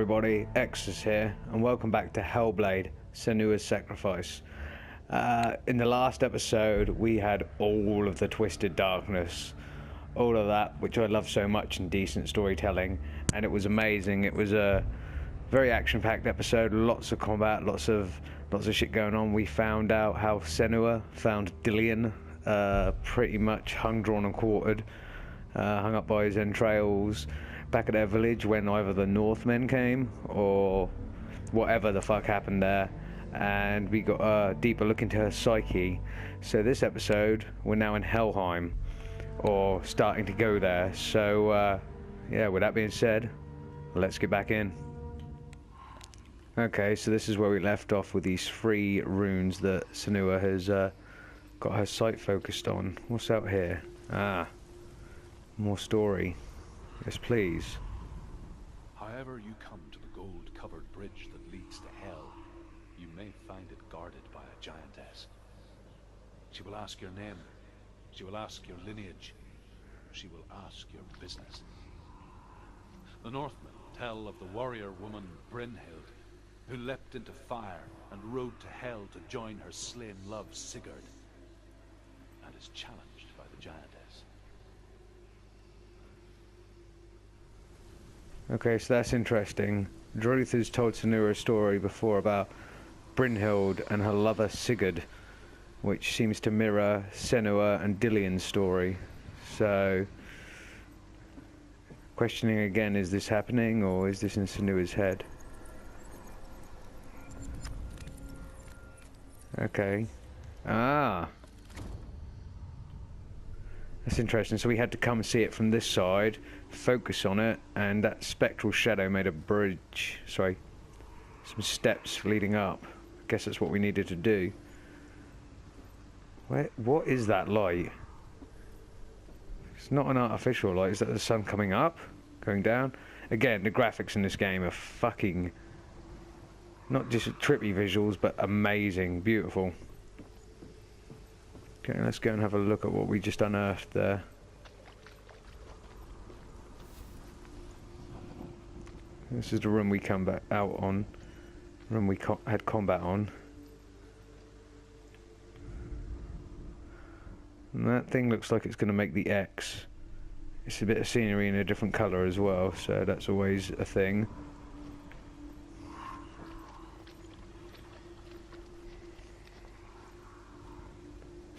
everybody, X is here, and welcome back to Hellblade, Senua's Sacrifice. In the last episode, we had all of the twisted darkness, all of that, which I love so much in decent storytelling, and it was amazing. It was a very action-packed episode, lots of combat, lots of shit going on. We found out how Senua found Dillion, pretty much hung, drawn, and quartered, hung up by his entrails, back at their village when either the Northmen came or whatever the fuck happened there, and we got a deeper look into her psyche. So this episode, we're now in Helheim, or starting to go there. So yeah, with that being said, let's get back in. Okay, so this is where we left off with these 3 runes that Senua has got her sight focused on. What's out here? Ah, more story. Yes, please. However you come to the gold-covered bridge that leads to Hell, you may find it guarded by a giantess. She will ask your name. She will ask your lineage. She will ask your business. The Northmen tell of the warrior woman Brynhild, who leapt into fire and rode to Hell to join her slain love Sigurd, and is challenged by the giantess. Okay, so that's interesting. Druth has told Senua a story before about Brynhild and her lover Sigurd, which seems to mirror Senua and Dillion's story. So, questioning again, is this happening or is this in Senua's head? Okay. Ah. That's interesting. So we had to come see it from this side, focus on it, and that spectral shadow made a bridge. Sorry, some steps leading up. I guess that's what we needed to do. What is that light? It's not an artificial light. Is that the sun coming up? Going down? Again, the graphics in this game are fucking... not just trippy visuals, but amazing. Beautiful. Okay, let's go and have a look at what we just unearthed there. This is the room we come back out on. Room we had combat on. And that thing looks like it's going to make the X. It's a bit of scenery in a different colour as well, so that's always a thing.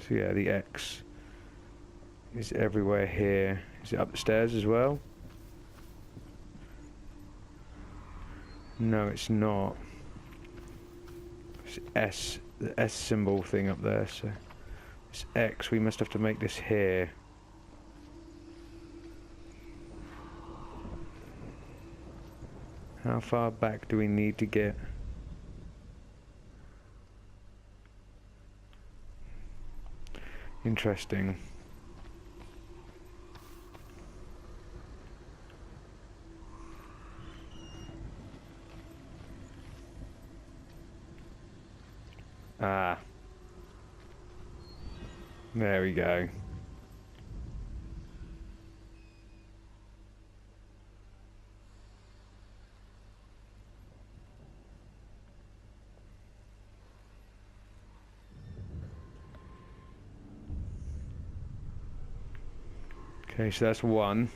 So yeah, the X is everywhere here. Is it upstairs as well? No, it's not. It's S, the S symbol thing up there, so it's X. We must have to make this here. How far back do we need to get? Interesting. Ah. There we go. Okay, so that's one.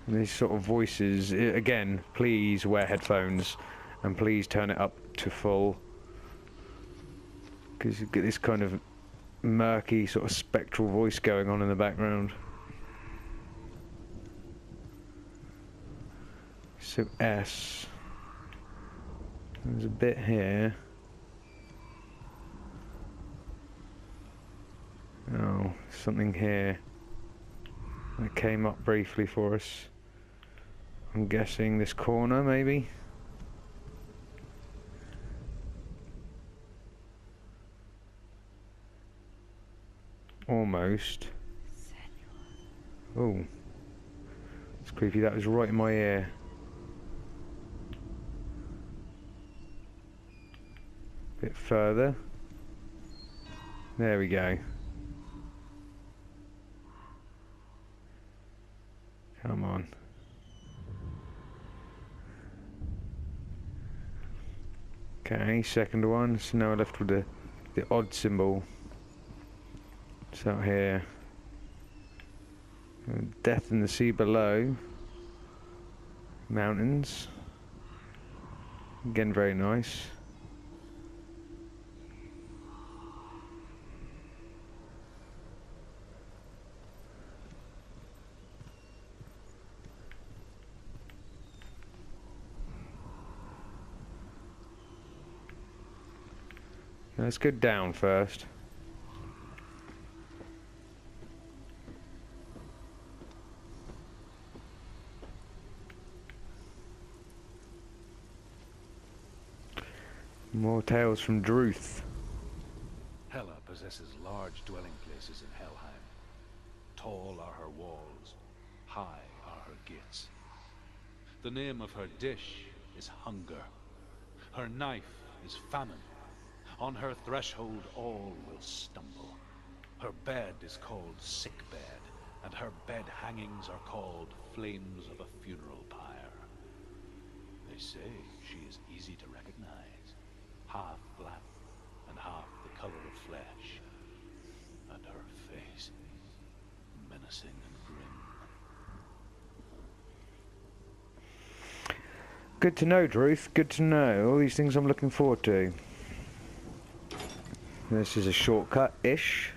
And these sort of voices, again, please wear headphones and please turn it up to full, because you get this kind of murky sort of spectral voice going on in the background. So S, there's a bit here. Oh, something here that came up briefly for us. I'm guessing this corner, maybe? Almost. Oh, it's creepy. That was right in my ear. Bit further. There we go. Come on. Okay, second one. So now we're left with the odd symbol. It's out here. Death in the sea below. Mountains. Again, very nice. Let's go down first. More tales from Druth. Hela possesses large dwelling places in Helheim. Tall are her walls, high are her gates. The name of her dish is hunger. Her knife is famine. On her threshold all will stumble. Her bed is called sick bed, and her bed hangings are called flames of a funeral pyre. They say she is easy to recognize, half black and half the color of flesh, and her face menacing and grim. Good to know, Druth. Good to know. All these things I'm looking forward to. This is a shortcut-ish.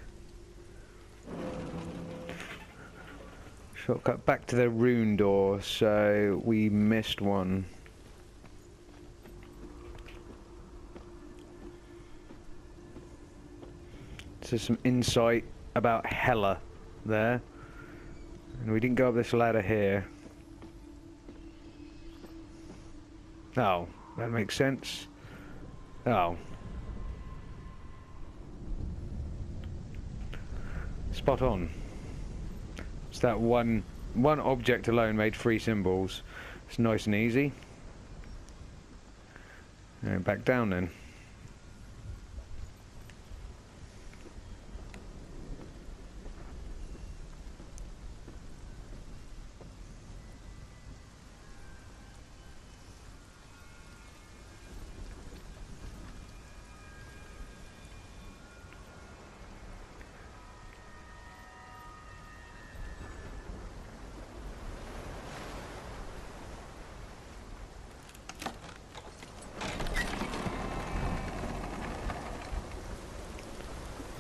Shortcut back to the rune door, so we missed one. So some insight about Hela there. And we didn't go up this ladder here. Oh, that makes sense. Oh. Spot on. It's that one object alone made 3 symbols. It's nice and easy. And back down then.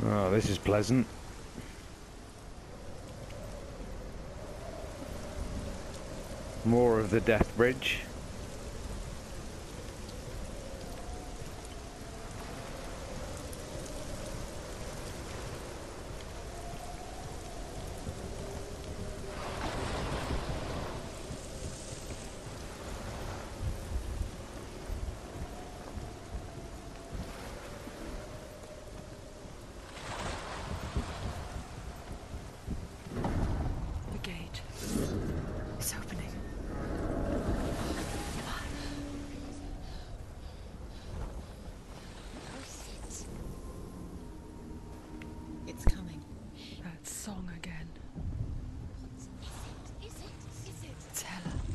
Oh, this is pleasant. More of the Death Bridge.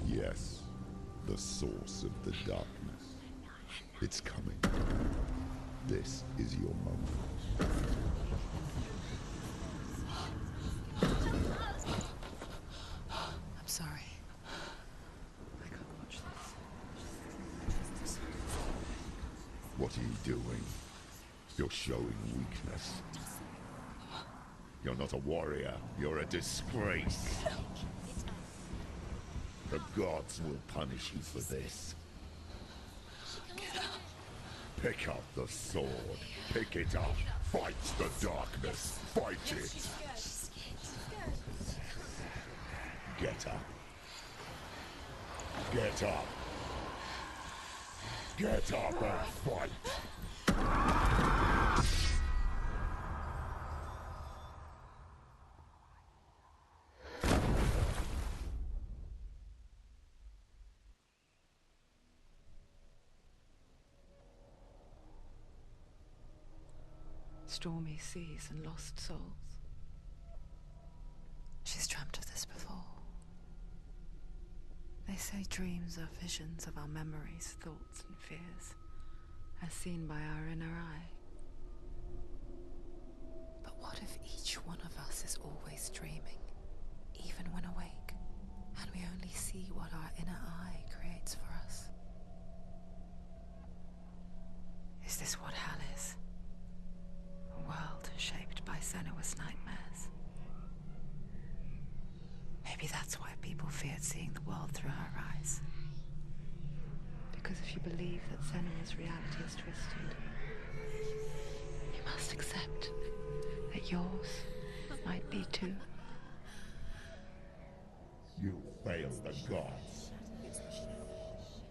Yes, the source of the darkness. It's coming. This is your moment. I'm sorry. I can't watch this. What are you doing? You're showing weakness. You're not a warrior. You're a disgrace. The gods will punish you for this. Pick up the sword. Pick it up. Fight the darkness. Fight it. Get up. Get up. Get up and fight. Stormy seas and lost souls. She's dreamt of this before. They say dreams are visions of our memories, thoughts and fears, as seen by our inner eye. But what if each one of us is always dreaming, even when awake, and we only see what our inner eye creates for us? Is this what hell is? A world shaped by Senua's nightmares? Maybe that's why people feared seeing the world through her eyes. Because if you believe that Senua's reality is twisted, you must accept that yours might be too. You failed the gods.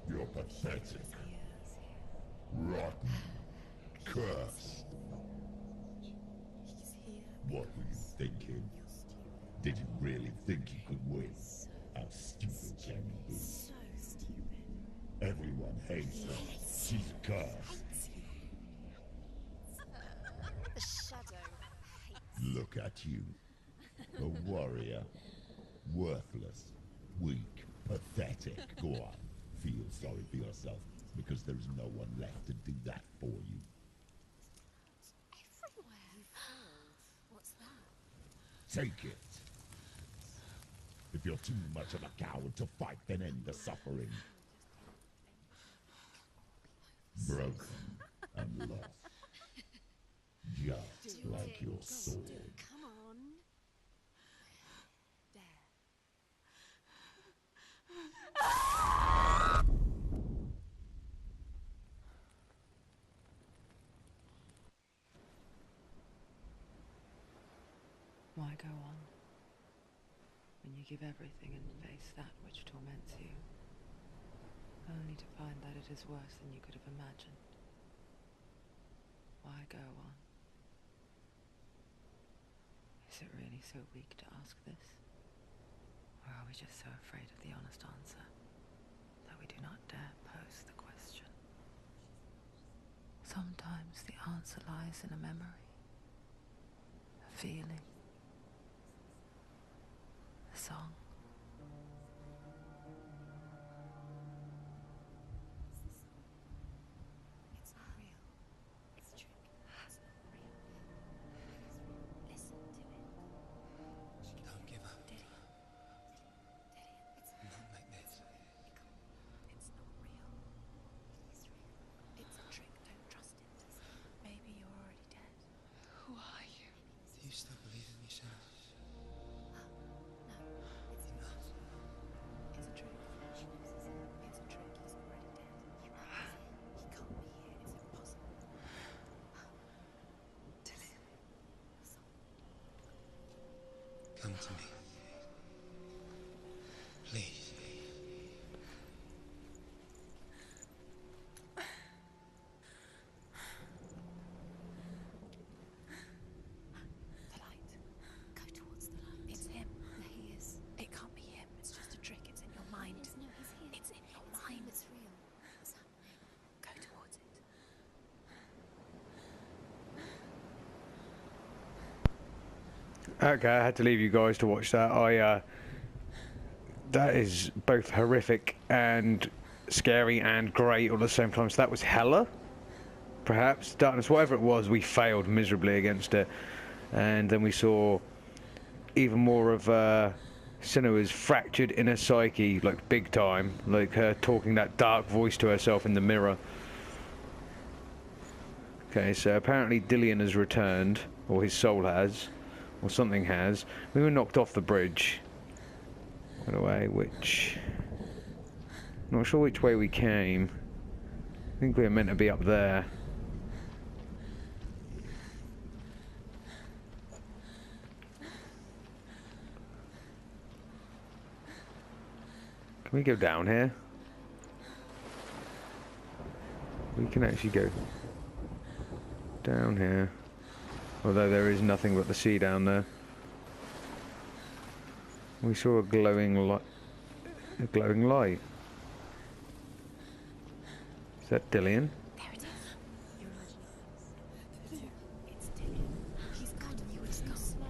You're pathetic. Rotten. Cursed. What were you thinking? Did you really think you could win? How stupid can you be? Everyone hates her. She's cursed. The shadow hates. Look at you. A warrior. Worthless. Weak. Pathetic. Go on. Feel sorry for yourself, because there is no one left to do that for you. Everywhere. You failed. What's that? Take it. If you're too much of a coward to fight, then end the suffering. Broken and lost. Just like your sword. Come on. There. Why go on when you give everything and face that which torments you, only to find that it is worse than you could have imagined? Why go on? Is it really so weak to ask this? Or are we just so afraid of the honest answer that we do not dare pose the question? Sometimes the answer lies in a memory, a feeling, a song. It's not real. It's a trick. It's not real. Listen to it. Don't give up. Dillian. It's Not like this. It's not real. It is real. It's a trick. Don't trust it. Maybe you're already dead. Who are you? Do you still believe in me, Shannon? No, it's not. It's a trick. It's a trick. He's already dead. He can't be here. It's impossible. Dillian. Come to me. Please. The light. Go towards the light. It's him. He is. It can't be him. It's just a trick. It's in your mind. He's here. It's in your mind. It's real. What's happening? Go towards it. Okay, I had to leave you guys to watch that. That is both horrific and scary and great all at the same time. So that was Hella, perhaps darkness, whatever it was. We failed miserably against it, and then we saw even more of Senua's fractured inner psyche, like big time, like her talking that dark voice to herself in the mirror. Okay, so apparently Dillian has returned, or his soul has, or something has. We were knocked off the bridge. By the way, not sure which way we came. I think we were meant to be up there. Can we go down here? We can actually go down here. Although there is nothing but the sea down there. We saw a glowing light. A glowing light. Is that Dillian? There it is. You're right. It's Dillian. He's got you. It's gone slow.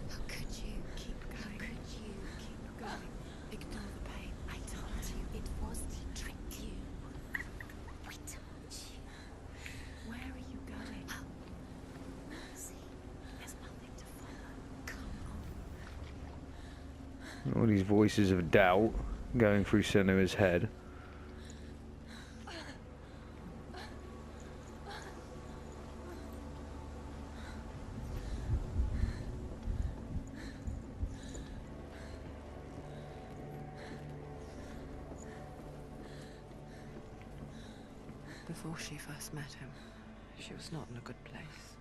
How could you keep going? How could you keep going? Ignore the pain. I told you it was to trick you. I told you. All these voices of doubt going through Senua's head. Before she first met him, she was not in a good place.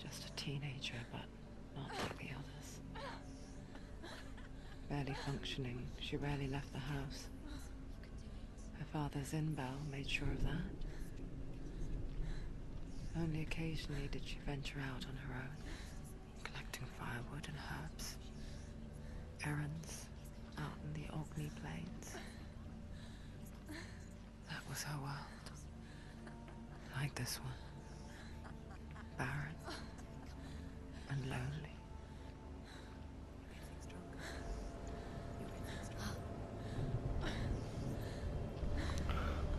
Just a teenager, but not like the others. Barely functioning, she rarely left the house. Her father's in-bell made sure of that. Only occasionally did she venture out on her own, collecting firewood and herbs. Errands out in the Orkney Plains. That was her world. Like this one. Barren and lonely.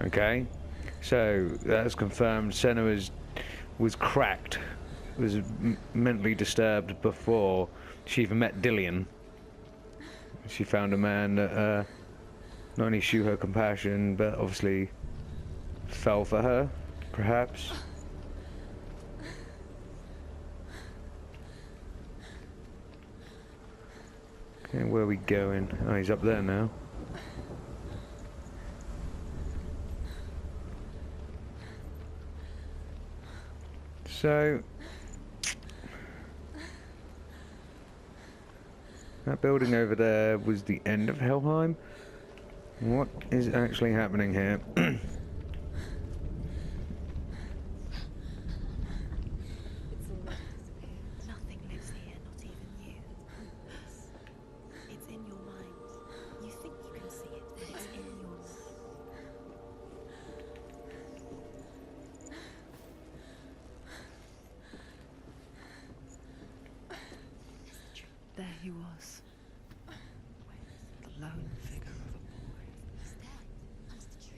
Okay, so that's confirmed. Senna was cracked, was mentally disturbed before she even met Dillion. She found a man that not only showed her compassion, but obviously fell for her, perhaps. Okay, where are we going? Oh, he's up there now. So, that building over there was the end of Helheim. What is actually happening here? Nothing lives here, not even you. It's in your mind. You think you can see it, but it's in your mind. There he was. The lone figure of a boy.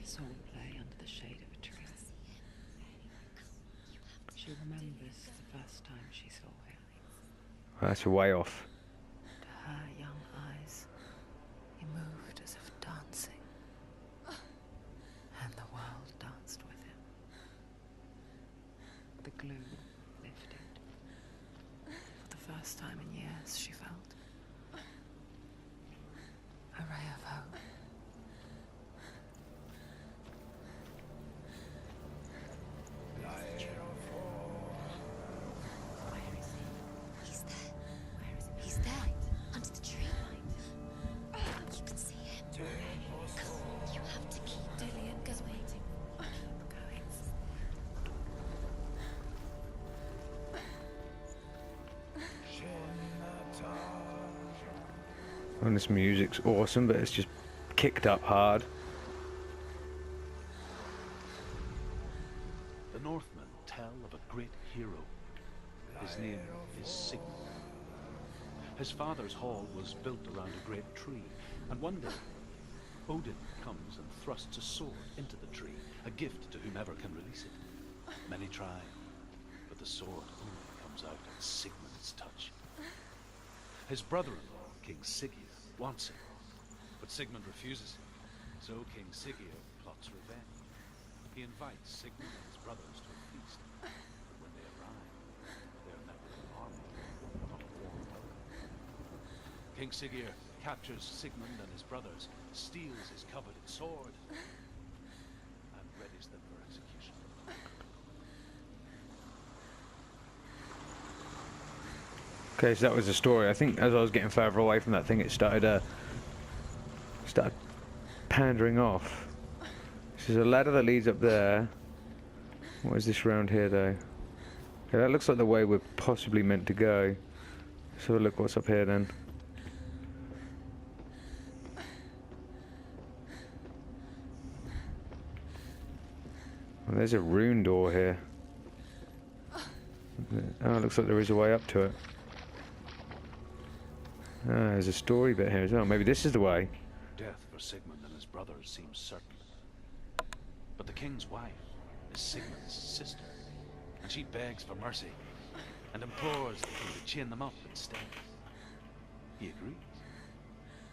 Saw him play under the shade of a tree. She remembers the first time she saw him. That's way off. To her young eyes, he moved as if dancing. And the world danced with him. The gloom lifted. For the first time in years, she felt a ray of hope. Where is he? He's there. Where is he? He's there. Under the tree. You can see him. You have to keep Dillion going. Keep going. And this music's awesome, but it's just kicked up hard. The Northmen tell of a great hero. His name is Sigmund. His father's hall was built around a great tree, and one day Odin comes and thrusts a sword into the tree, a gift to whomever can release it. Many try, but the sword only comes out at Sigmund's touch. His brother-in-law, King Siggeir, wants it, but Sigmund refuses him. So King Siggeir plots revenge. He invites Sigmund and his brothers to a feast, but when they arrive, they are met with an army, not a warm welcome. King Siggeir captures Sigmund and his brothers, steals his coveted sword, and readies them for execution. Okay, so that was the story. I think as I was getting further away from that thing, it started pandering off. There's a ladder that leads up there. What is this round here, though? Okay, that looks like the way we're possibly meant to go. So look what's up here then. Well, there's a rune door here. Oh, it looks like there is a way up to it. Ah, there's a story bit here as well. Maybe this is the way. Death for Sigmund and his brothers seems certain. But the king's wife is Sigmund's sister, and she begs for mercy and implores the king to chain them up instead. He agrees.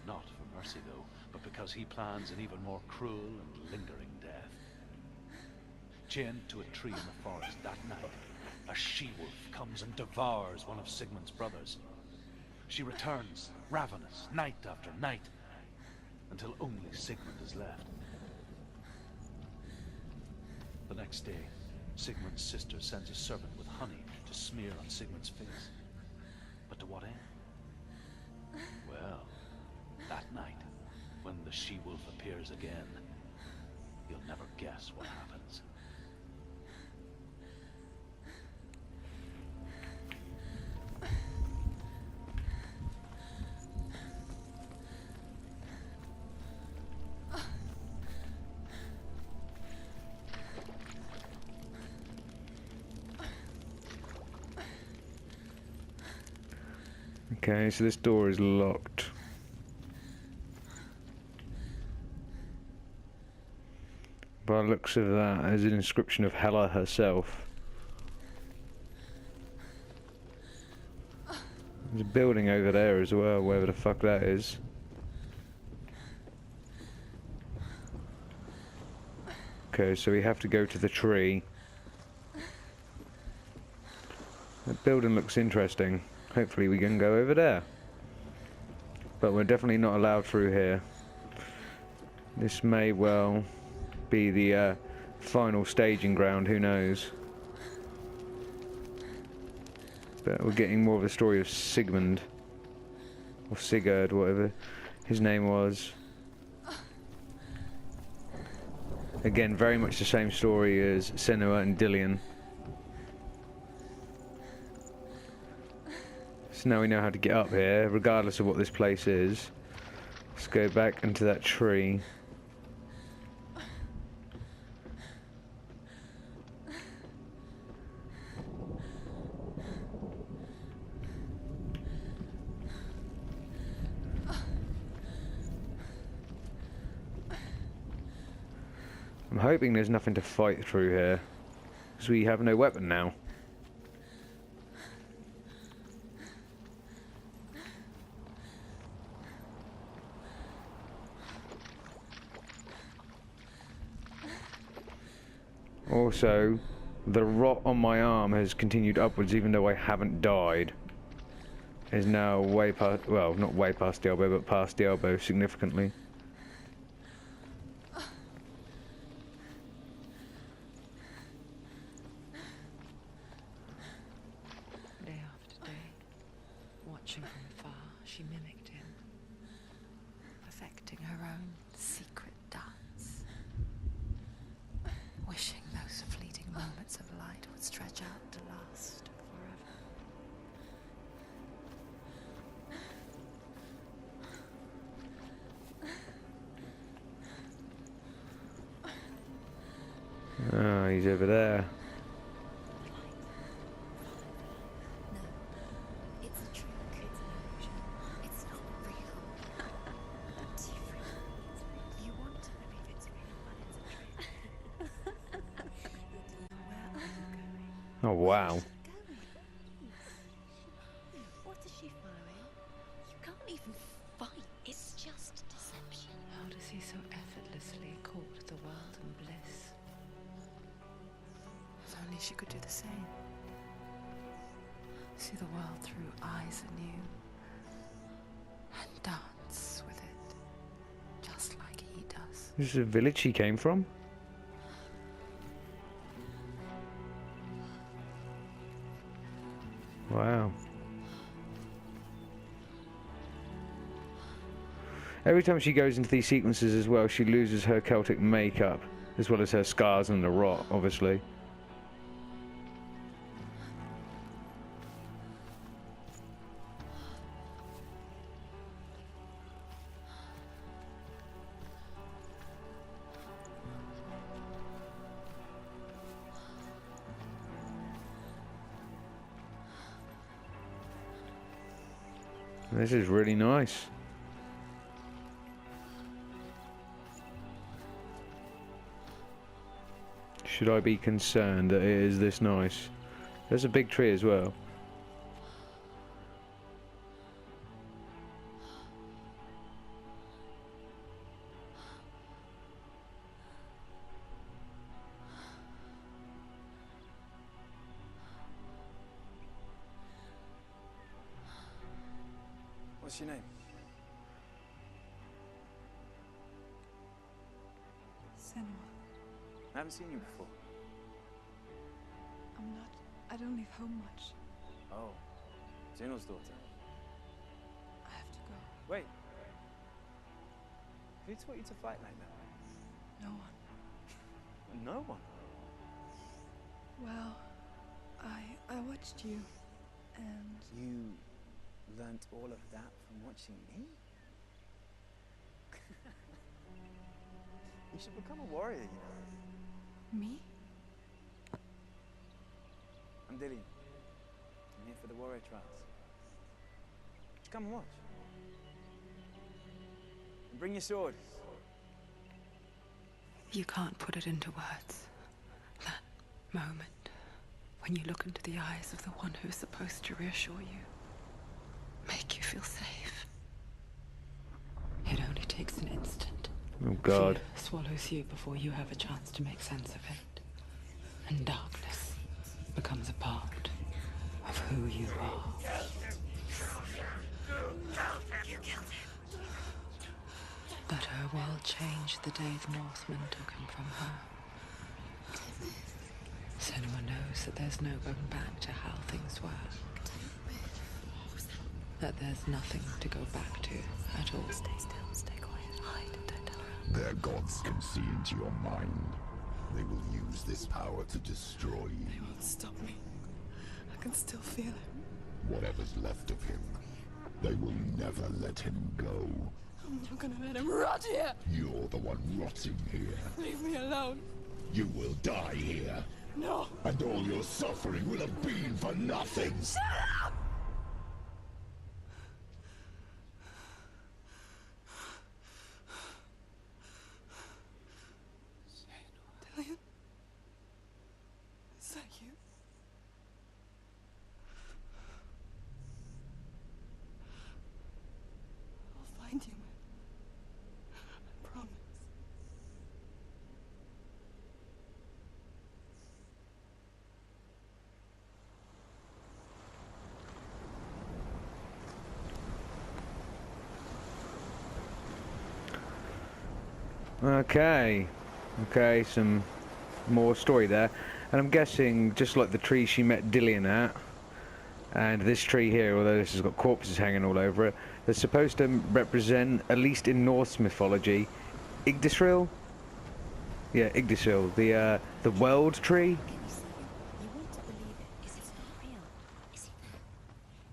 Not for mercy, though, but because he plans an even more cruel and lingering death. Chained to a tree in the forest that night, a she-wolf comes and devours one of Sigmund's brothers. She returns, ravenous, night after night, until only Sigmund is left. The next day, Sigmund's sister sends a servant with honey to smear on Sigmund's face. But to what end? Well, that night, when the she-wolf appears again, you'll never guess what happens. Okay, so this door is locked. By the looks of that, there's an inscription of Hela herself. There's a building over there as well, wherever the fuck that is. Okay, so we have to go to the tree. That building looks interesting. Hopefully we can go over there. But we're definitely not allowed through here. This may well be the final staging ground, who knows. But we're getting more of the story of Sigmund. Or Sigurd, whatever his name was. Again, very much the same story as Senua and Dillion. So now we know how to get up here, regardless of what this place is. Let's go back into that tree. I'm hoping there's nothing to fight through here, because we have no weapon now. Also, the rot on my arm has continued upwards even though I haven't died. Is now way past, well, not way past the elbow, but past the elbow significantly. Day after day, watching from afar, she mimicked him, perfecting her own secret dance, wishing those fleeting moments of light would stretch out to last forever. Ah, he's over there. No, it's a trick. It's an illusion. It's not real. Do you really? You want to believe it's real, but it's a trick. Where are you going? Oh wow. Going? What is she following? You can't even fight. It's just deception. How does he so effortlessly court the world and bliss? If only she could do the same. See the world through eyes anew and dance with it, just like he does. This is a village he came from? Wow. Every time she goes into these sequences as well, she loses her Celtic makeup, as well as her scars and the rot, obviously. This is really nice. Should I be concerned that it is this nice? There's a big tree as well. What's your name? Senua. I haven't seen you before. I don't leave home much. Oh, Zeno's daughter. I have to go. Wait. Who taught you to fight like that? No one. No one? Well, I watched you, and You learnt all of that from watching me? You should become a warrior, you know. me? I'm Dillian. I'm here for the warrior trials. Just come and watch. And bring your sword. You can't put it into words. That moment when you look into the eyes of the one who's supposed to reassure you, make you feel safe. It only takes an instant. Oh God. Fear swallows you before you have a chance to make sense of it. And darkness becomes a part of who you are. But her world changed the day the Northmen took him from her. Senua knows that there's no going back to how things were. That there's nothing to go back to at all. Stay still, stay quiet, hide, don't tell her. Their gods can see into your mind. They will use this power to destroy you. They won't stop me. I can still feel it. Whatever's left of him, they will never let him go. I'm not gonna let him rot here. You're the one rotting here. Leave me alone. You will die here. No. And all your suffering will have been for nothing. Shut up! Dillian? Is that you? I'll find you, man. I promise. Okay, some more story there. And I'm guessing, just like the tree she met Dillian at, and this tree here, although this has got corpses hanging all over it, they're supposed to represent, at least in Norse mythology, Yggdrasil? Yeah, Yggdrasil, the world tree? Can you see him? You want to believe it. Is it not real? Is he there?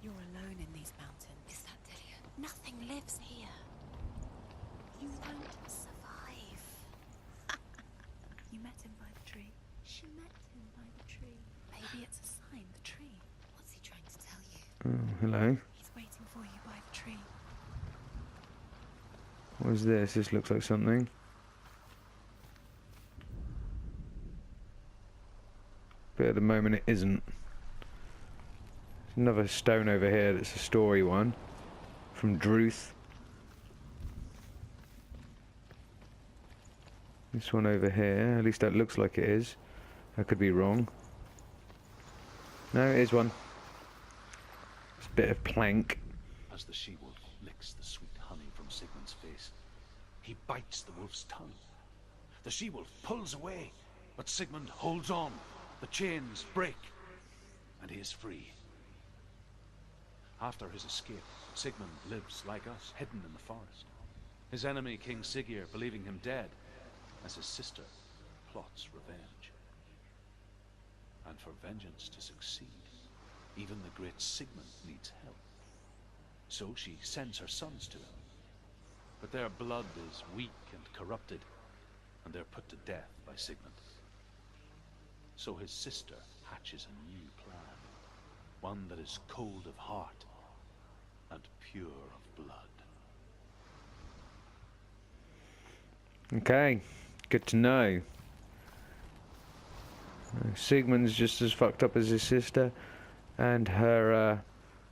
You're alone in these mountains. Is that Dillian? Nothing lives here. You won't survive. You met him by the tree. She met him by the tree. Maybe it's a sign, the tree. What's he trying to tell you? Oh, hello. He's waiting for you by the tree. What is this? This looks like something. But at the moment it isn't. There's another stone over here that's a story one. From Druth. This one over here, at least that looks like it is. I could be wrong. No, it is one. It's a bit of plank. As the she-wolf licks the sweet honey from Sigmund's face, he bites the wolf's tongue. The she-wolf pulls away, but Sigmund holds on. The chains break, and he is free. After his escape, Sigmund lives like us, hidden in the forest. His enemy, King Siggeir, believing him dead, as his sister plots revenge. And for vengeance to succeed, even the great Sigmund needs help. So she sends her sons to him. But their blood is weak and corrupted, and they're put to death by Sigmund. So his sister hatches a new plan, one that is cold of heart and pure of blood. Okay, good to know. Sigmund's just as fucked up as his sister and her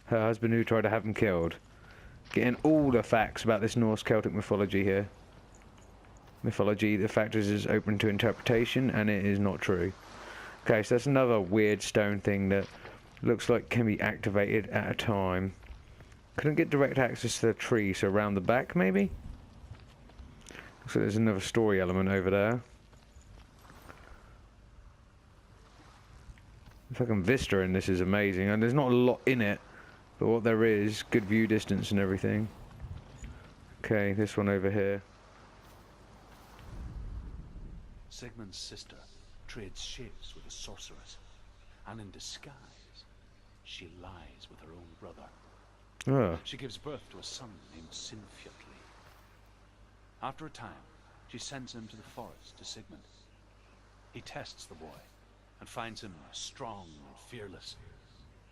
husband who tried to have him killed. Getting all the facts about this Norse Celtic mythology here. Mythology, the fact is open to interpretation, and it is not true. Okay, so that's another weird stone thing that looks like can be activated at a time. Couldn't get direct access to the tree, so around the back maybe? So there's another story element over there. The fucking vista in this is amazing, and there's not a lot in it, but what there is, good view distance and everything. Okay, this one over here. Sigmund's sister trades shapes with a sorceress, and in disguise, she lies with her own brother. Oh. She gives birth to a son named Sinfjotli. After a time, she sends him to the forest to Sigmund. He tests the boy and finds him strong and fearless,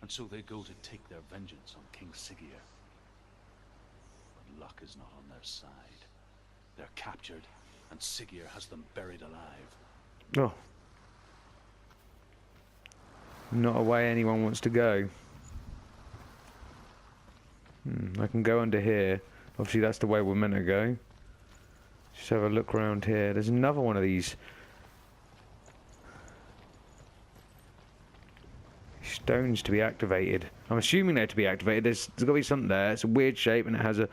and so they go to take their vengeance on King Siggeir. But luck is not on their side. They're captured, and Siggeir has them buried alive. Oh. Not a way anyone wants to go. I can go under here. Obviously that's the way we're meant to go. Just have a look around here. There's another one of these stones to be activated. I'm assuming they're to be activated. There's got to be something there. It's a weird shape and it has a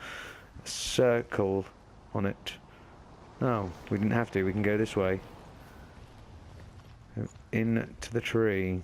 circle on it. No, we didn't have to. We can go this way. Into the tree.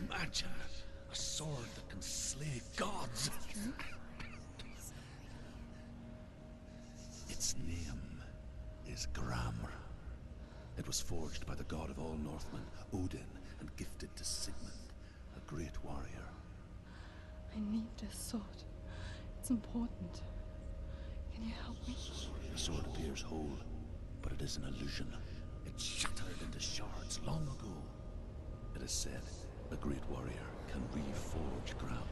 Imagine a sword that can slay gods. Its name is Gramr. It was forged by the god of all Northmen, Odin, and gifted to Sigmund, a great warrior. I need this sword. It's important. Can you help me? The sword appears whole, but it is an illusion. It shattered into shards long ago. It is said a great warrior can reforge Gramr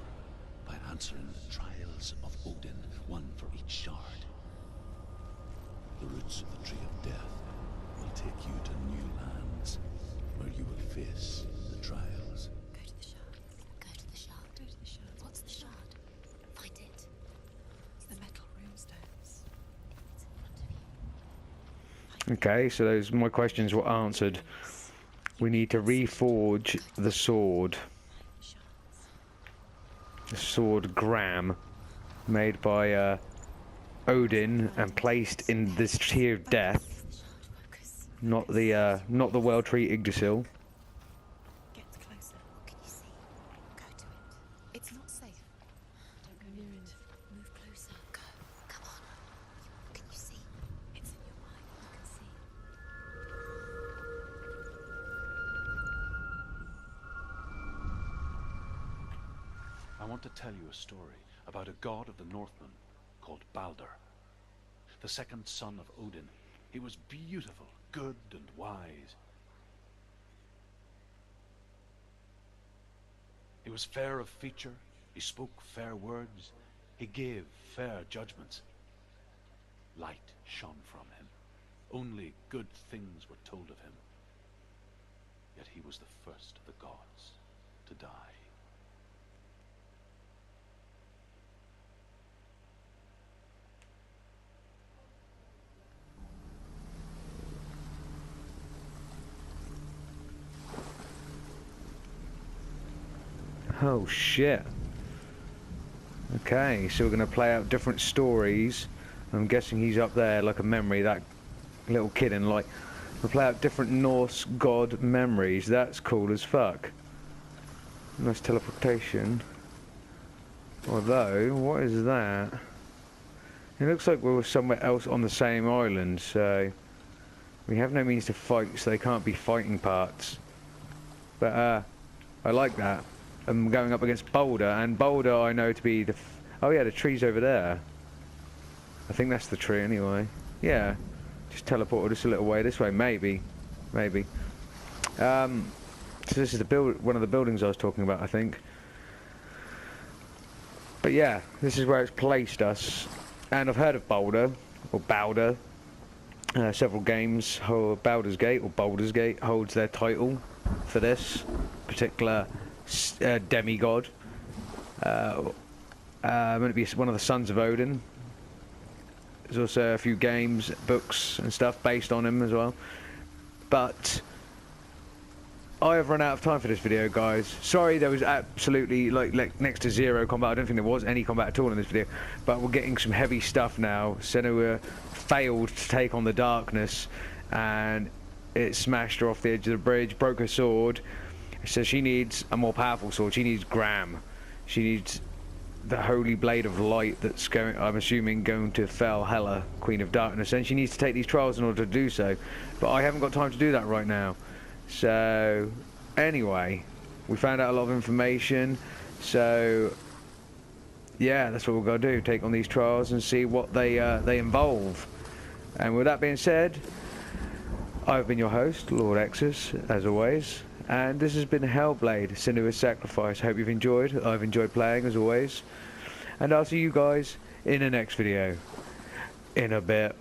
by answering the trials of Odin, one for each shard. The roots of the Tree of Death will take you to new lands, where you will face the trials. Go to the shard. Go to the shard. Go to the shard. What's the shard? Find it. It's the metal runestones. It's in front of you. Okay, so those my questions were answered. We need to reforge the sword. The sword Gram, made by Odin and placed in this Tree of Death. Not the well-treated Yggdrasil. Get closer. What can you see? Go to it. It's not safe. Don't go near it. Move closer. Go. Come on. What can you see? It's in your mind. You can see. I want to tell you a story about a god of the Northmen called Balder. The second son of Odin. He was beautiful, good and wise. He was fair of feature, he spoke fair words, he gave fair judgments. Light shone from him. Only good things were told of him. Yet he was the first of the gods to die. Oh shit. Okay, so we're going to play out different stories. I'm guessing he's up there like a memory, that little kid in like. We'll play out different Norse god memories. That's cool as fuck. Nice teleportation. Although, what is that? It looks like we were somewhere else on the same island, so We have no means to fight, so they can't be fighting parts. But I like that. I'm going up against Boulder, and Boulder I know to be the... oh yeah, the tree's over there. I think that's the tree anyway. Yeah, just teleported us a little way this way, maybe. Maybe. So this is one of the buildings I was talking about, I think. But yeah, this is where it's placed us. And I've heard of Boulder, or Bowder. Several games, Baldur's Gate, or Baldur's Gate, holds their title for this particular demigod. Meant to be one of the sons of Odin. There's also a few games, books and stuff based on him as well. But I have run out of time for this video, guys. Sorry, there was absolutely like next to zero combat. I don't think there was any combat at all in this video. But we're getting some heavy stuff now. Senua failed to take on the darkness, and it smashed her off the edge of the bridge, broke her sword. So she needs a more powerful sword. She needs Gram. She needs the holy blade of light that's going, I'm assuming, going to fell Hela, Queen of Darkness, and she needs to take these trials in order to do so. But I haven't got time to do that right now. So anyway, we found out a lot of information. So yeah, that's what we're going to do, take on these trials and see what they involve. And with that being said, I've been your host, Lord Exus, as always. And this has been Hellblade, Senua's Sacrifice. Hope you've enjoyed. I've enjoyed playing, as always. And I'll see you guys in the next video. In a bit.